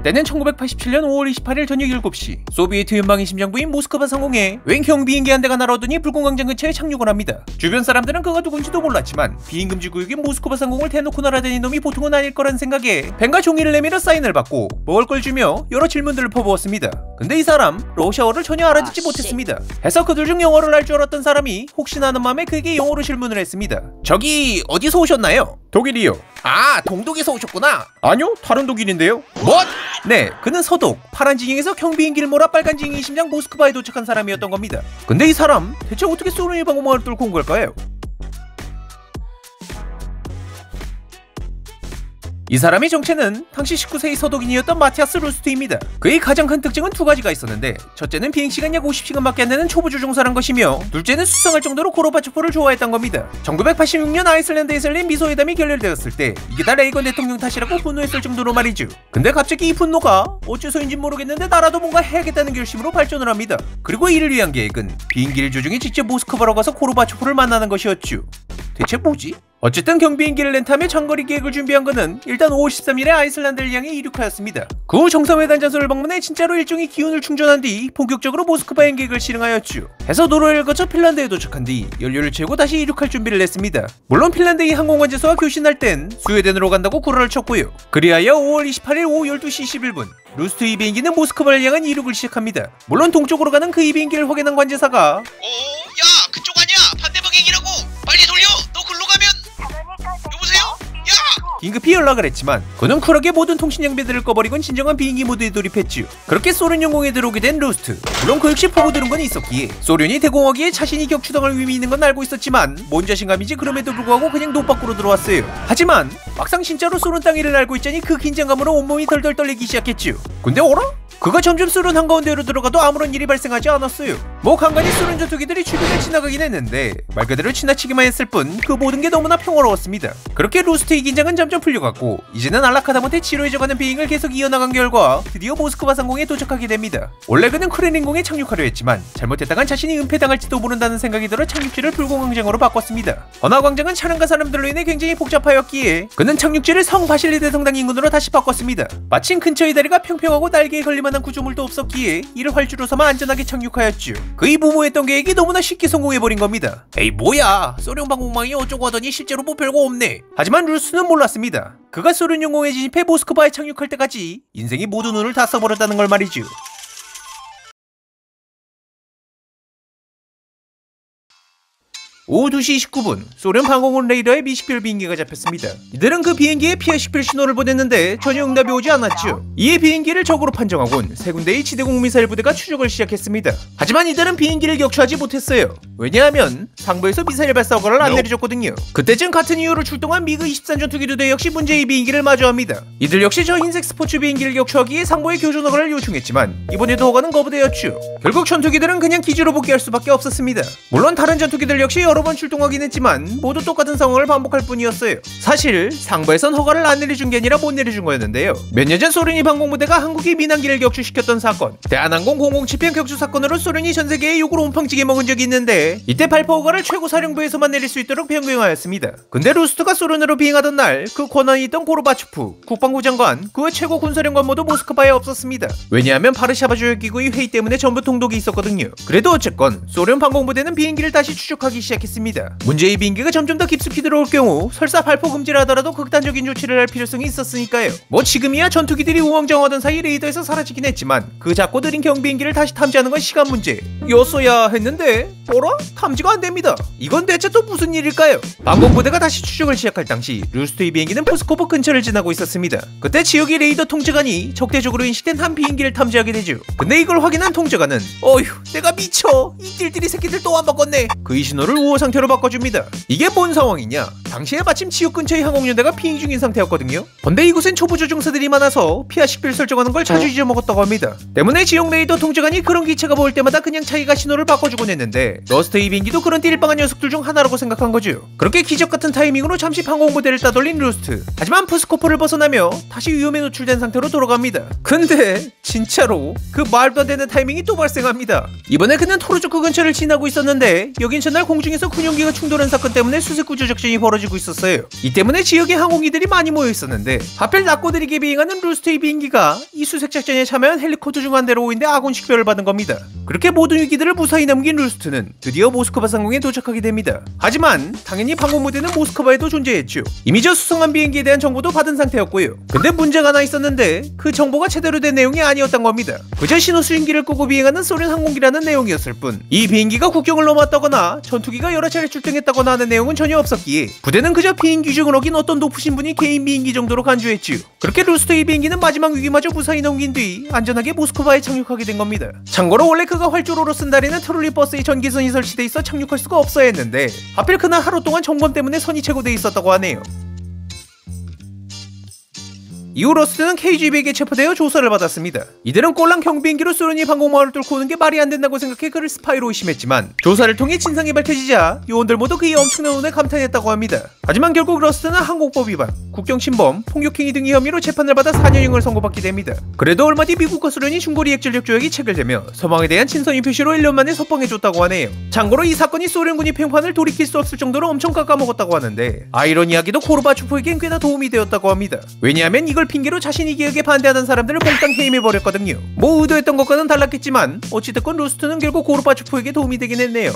때는 1987년 5월 28일 저녁 7시 소비에트 연방의 심장부인 모스크바 상공에 웬 경비행기 한 대가 날아오더니 불공광장 근처에 착륙을 합니다. 주변 사람들은 그가 누군지도 몰랐지만 비행금지 구역인 모스크바 상공을 대놓고 날아다니는 놈이 보통은 아닐 거라는 생각에 펜과 종이를 내밀어 사인을 받고 먹을 걸 주며 여러 질문들을 퍼부었습니다. 근데 이 사람 러시아어를 전혀 알아듣지 못했습니다. 해서 그들 중 영어를 알 줄 알았던 사람이 혹시나 하는 마음에 그에게 영어로 질문을 했습니다. 저기 어디서 오셨나요? 독일이요. 아, 동독에서 오셨구나. 아니요, 다른 독일인데요. 뭐? 네, 그는 서독 파란 진영에서 경비행기를 몰아 빨간 진영의 심장 모스크바에 도착한 사람이었던 겁니다. 근데 이 사람 대체 어떻게 소련의 방어망을 뚫고 온 걸까요? 이 사람의 정체는 당시 19세의 서독인이었던 마티아스 루스트입니다. 그의 가장 큰 특징은 두 가지가 있었는데, 첫째는 비행시간 약 50시간밖에 안 되는 초보 조종사란 것이며, 둘째는 수상할 정도로 고르바초프를 좋아했던 겁니다. 1986년 아이슬란드에서 열린 미소회담이 결렬되었을 때 이게 다 레이건 대통령 탓이라고 분노했을 정도로 말이죠. 근데 갑자기 이 분노가 어째서인지 모르겠는데 나라도 뭔가 해야겠다는 결심으로 발전을 합니다. 그리고 이를 위한 계획은 비행기를 조종해 직접 모스크바로 가서 고르바초프를 만나는 것이었죠. 대체 뭐지? 어쨌든 경비행기를 렌트하며 장거리 계획을 준비한 그는 일단 5월 13일에 아이슬란드를 향해 이륙하였습니다. 그 후 정상회담 장소를 방문해 진짜로 일종의 기운을 충전한 뒤 본격적으로 모스크바 계획을 실행하였죠. 해서 노르웨이를 거쳐 핀란드에 도착한 뒤 연료를 채우고 다시 이륙할 준비를 했습니다. 물론 핀란드의 항공관제소와 교신할 땐 스웨덴으로 간다고 구라를 쳤고요. 그리하여 5월 28일 오후 12시 11분 루스트 이 비행기는 모스크바를 향한 이륙을 시작합니다. 물론 동쪽으로 가는 그 이 비행기를 확인한 관제사가 야, 그쪽 아니야, 반대 방향이라고. 빨리 돌려. 너 글로 가면. 여보세요? 야! 긴급히 연락을 했지만 그는 쿨하게 모든 통신 장비들을 꺼버리곤 진정한 비행기 모드에 돌입했죠. 그렇게 소련 영공에 들어오게 된 루스트. 물론 그 역시 보고 들은 건 있었기에 소련이 대공하기에 자신이 격추당할 위험이 있는 건 알고 있었지만 뭔 자신감인지 그럼에도 불구하고 그냥 노 밖으로 들어왔어요. 하지만 막상 진짜로 소련 땅 위를 알고 있자니 그 긴장감으로 온몸이 덜덜 떨리기 시작했죠. 근데 어라? 그가 점점 소련 한가운데로 들어가도 아무런 일이 발생하지 않았어요. 뭐 간간히 소련 전투기들이 주변을 지나가긴 했는데 말 그대로 지나치기만 했을 뿐 그 모든 게 너무나 평화로웠습니다. 그렇게 루스트의 긴장은 점점 풀려갔고 이제는 안락하다못해 지루해져가는 비행을 계속 이어나간 결과 드디어 모스크바 상공에 도착하게 됩니다. 원래 그는 크레린공에 착륙하려 했지만 잘못했다간 자신이 은폐당할지도 모른다는 생각이 들어 착륙지를 불공광장으로 바꿨습니다. 번화광장은 차량과 사람들로 인해 굉장히 복잡하였기에 그는 착륙지를 성 바실리 대성당 인근으로 다시 바꿨습니다. 마침 근처의 다리가 평평하고 날개에 걸릴만한 구조물도 없었기에 이를 활주로 삼아 안전하게 착륙하였죠. 그의 무모했던 계획이 너무나 쉽게 성공해버린 겁니다. 에이 뭐야, 소련 방공망이 어쩌고 하더니 실제로 뭐 별거 없네. 하지만 루스는 몰랐습니다. 그가 소련 영공에 진입해 모스크바에 착륙할 때까지 인생이 모두 눈을 다 써버렸다는 걸 말이죠. 오후 2시 29분 소련 방공군 레이더에 미식별 비행기가 잡혔습니다. 이들은 그 비행기에 피아식별 신호를 보냈는데 전혀 응답이 오지 않았죠. 이에 비행기를 적으로 판정하곤 세 군데의 지대공 미사일 부대가 추적을 시작했습니다. 하지만 이들은 비행기를 격추하지 못했어요. 왜냐하면 상부에서 미사일 발사 허가를 안 내려줬거든요. 그때쯤 같은 이유로 출동한 미그 23 전투기 두 대 역시 문제의 비행기를 마주합니다. 이들 역시 저 흰색 스포츠 비행기를 격추하기에 상부에 교전 허가를 요청했지만 이번에도 허가는 거부되었죠. 결국 전투기들은 그냥 기지로 복귀할 수밖에 없었습니다. 물론 다른 전투기들 역시 여러 번 출동하긴 했지만 모두 똑같은 상황을 반복할 뿐이었어요. 사실 상부에선 허가를 안 내려준 게 아니라 못 내려준 거였는데요. 몇 년 전 소련이 방공부대가 한국의 민항기를 격추시켰던 사건, 대한항공 007편 격추 사건으로 소련이 전세계에 욕을 온팡지게 먹은 적이 있는데 이때 발포 허가를 최고 사령부에서만 내릴 수 있도록 변경하였습니다. 근데 루스트가 소련으로 비행하던 날 그 권한이 있던 고르바초프 국방부 장관, 그의 최고 군사령관 모두 모스크바에 없었습니다. 왜냐하면 바르샤바 조약기구의 회의 때문에 전부 통독이 있었거든요. 그래도 어쨌건 소련 방공부대는 비행기를 다시 추적하기 시작했습니다. 문제의 비행기가 점점 더 깊숙이 들어올 경우 설사 발포 금지를 하더라도 극단적인 조치를 할 필요성이 있었으니까요. 뭐 지금이야 전투기들이 우왕좌왕하던 사이 레이더에서 사라지긴 했지만 그 작고 느린 경비행기를 다시 탐지하는 건 시간 문제였어야 했는데 어라? 탐지가 안 됩니다. 이건 대체 또 무슨 일일까요? 방공부대가 다시 추적을 시작할 당시 루스트의 비행기는 포스코프 근처를 지나고 있었습니다. 그때 지역의 레이더 통제관이 적대적으로 인식된 한 비행기를 탐지하게 되죠. 근데 이걸 확인한 통제관은 어휴, 내가 미쳐, 이 띨띨이 새끼들 또 안 바꿨네. 그의 신호를 우호 상태로 바꿔줍니다. 이게 뭔 상황이냐? 당시에 마침 지역 근처의 항공연대가 비행 중인 상태였거든요. 근데 이곳엔 초보 조종사들이 많아서 피아식별 설정하는 걸 자주 잊어먹었다고 합니다. 때문에 지역 레이더 통제관이 그런 기체가 보일 때마다 그냥 자기가 신호를 바꿔주곤 했는데 있었는데 러스트의 비행기도 그런 띨빵한 녀석들 중 하나라고 생각한 거죠. 그렇게 기적같은 타이밍으로 잠시 항공모델을 따돌린 루스트. 하지만 푸스코프를 벗어나며 다시 위험에 노출된 상태로 돌아갑니다. 근데 진짜로 그 말도 안 되는 타이밍이 또 발생합니다. 이번에 그는 토르조크 근처를 지나고 있었는데 여긴 전날 공중에서 군용기가 충돌한 사건 때문에 수색 구조 작전이 벌어지고 있었어요. 이 때문에 지역에 항공기들이 많이 모여 있었는데 하필 낮고 느리게 비행하는 루스트의 비행기가 이 수색 작전에 참여한 헬리콥터 중 한 대로 오인데 아군 식별을 받은 겁니다. 그렇게 모든 위기들을 무사히 넘긴 루스트는 드디어 모스크바 상공에 도착하게 됩니다. 하지만 당연히 방공 무대는 모스크바에도 존재했죠. 이미 저 수송한 비행기에 대한 정보도 받은 상태였고요. 근데 문제가 하나 있었는데 그 정보가 제대로 된 내용이 아니었던 겁니다. 그저 신호 수신기를 끄고 비행하는 소련 항공기라는 내용이었을 뿐 이 비행기가 국경을 넘었다거나 전투기가 여러 차례 출동했다거나 하는 내용은 전혀 없었기에 부대는 그저 비행 규정을 어긴 어떤 높으신 분이 개인 비행기 정도로 간주했지요. 그렇게 루스트의 비행기는 마지막 위기마저 무사히 넘긴 뒤 안전하게 모스크바에 착륙하게 된 겁니다. 참고로 원래 그가 활주로로 쓴 다리는 트롤리 버스의 전기선이 설치돼 있어 착륙할 수가 없어야 했는데 하필 그날 하루 동안 점검 때문에 선이 체고돼 있었다고 하네요. 이후 러스트는 KGB에게 체포되어 조사를 받았습니다. 이들은 꼴랑 경비행기로 소련이 방공망을 뚫고 오는 게 말이 안 된다고 생각해 그를 스파이로 의심했지만 조사를 통해 진상이 밝혀지자 요원들 모두 그의 엄청난 운에 감탄했다고 합니다. 하지만 결국 러스트는 항공법 위반, 국경침범, 폭력행위 등의 혐의로 재판을 받아 4년형을 선고받게 됩니다. 그래도 얼마 뒤 미국과 소련이 중거리 핵전력 조약이 체결되며 서방에 대한 친선의 표시로 1년 만에 석방해줬다고 하네요. 참고로 이 사건이 소련군이 평판을 돌이킬 수 없을 정도로 엄청 깎아먹었다고 하는데 아이러니하게도 고르바초프에겐 꽤나 도움이 되었다고 합니다. 왜냐하면 이걸 핑계로 자신이 계획에 반대하던 사람들을 몽땅 해임해버렸거든요. 뭐 의도했던 것과는 달랐겠지만 어찌됐건 루스트는 결국 고르바초프에게 도움이 되긴 했네요.